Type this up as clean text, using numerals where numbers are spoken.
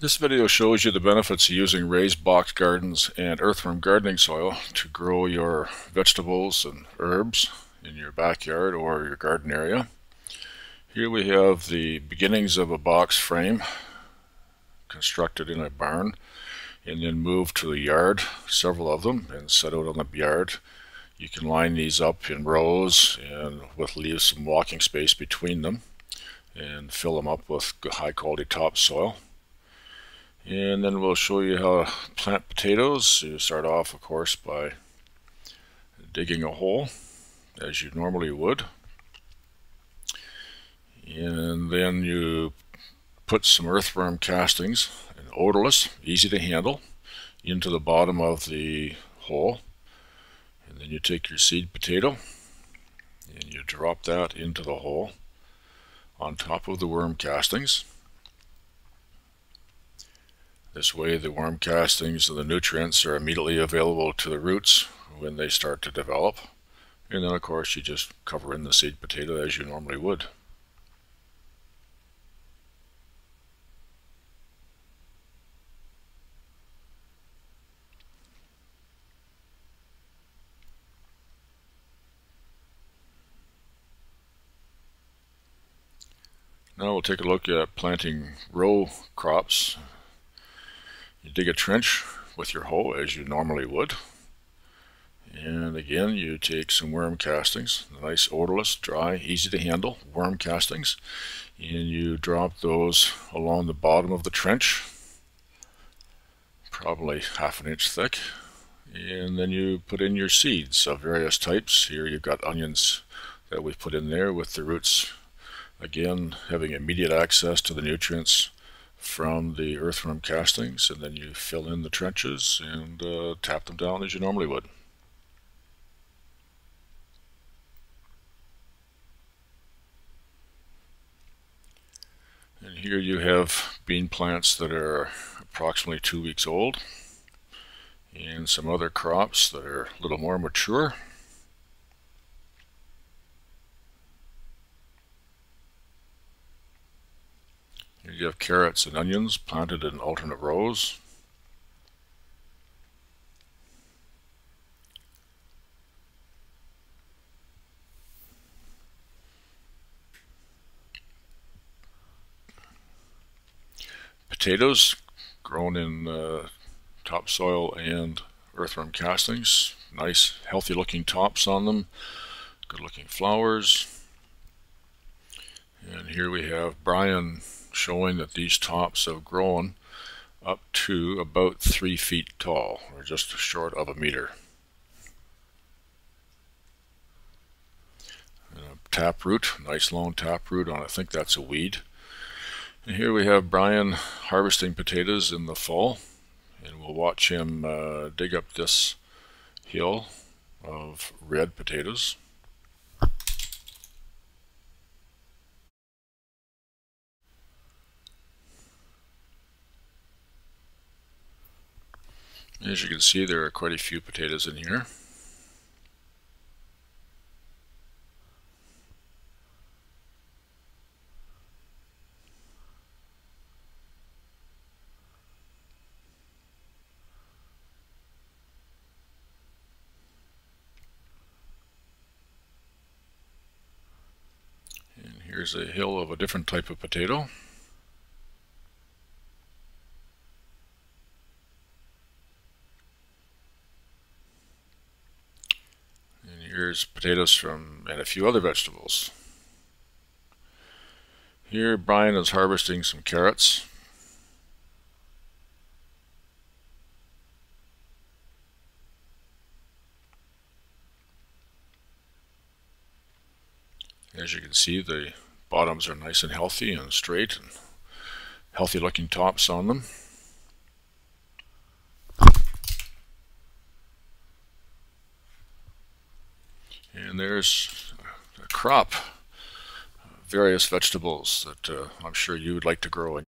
This video shows you the benefits of using raised box gardens and earthworm gardening soil to grow your vegetables and herbs in your backyard or your garden area. Here we have the beginnings of a box frame constructed in a barn and then moved to the yard, several of them, and set out on the yard. You can line these up in rows and leave some walking space between them and fill them up with high quality topsoil. And then we'll show you how to plant potatoes. You start off, of course, by digging a hole as you normally would, and then you put some earthworm castings, and odorless, easy to handle, into the bottom of the hole. And then you take your seed potato and you drop that into the hole on top of the worm castings. This way the worm castings and the nutrients are immediately available to the roots when they start to develop. And then of course you just cover in the seed potato as you normally would. Now we'll take a look at planting row crops. You dig a trench with your hoe as you normally would, and again you take some worm castings, nice odorless, dry, easy to handle worm castings, and you drop those along the bottom of the trench, probably half an inch thick, and then you put in your seeds of various types. Here you've got onions that we've put in there with the roots again having immediate access to the nutrients from the earthworm castings, and then you fill in the trenches and tap them down as you normally would. And here you have bean plants that are approximately 2 weeks old, and some other crops that are a little more mature. Here you have carrots and onions planted in alternate rows. Potatoes grown in topsoil and earthworm castings. Nice healthy looking tops on them, good looking flowers. And here we have Brian showing that these tops have grown up to about 3 feet tall, or just short of a meter. And a taproot, nice long taproot on, I think that's a weed. And here we have Brian harvesting potatoes in the fall, and we'll watch him dig up this hill of red potatoes. As you can see, there are quite a few potatoes in here. And here's a hill of a different type of potato. Here's potatoes and a few other vegetables. Here Brian is harvesting some carrots. As you can see, the bottoms are nice and healthy and straight, and healthy looking tops on them. And there's a crop, various vegetables that I'm sure you would like to grow in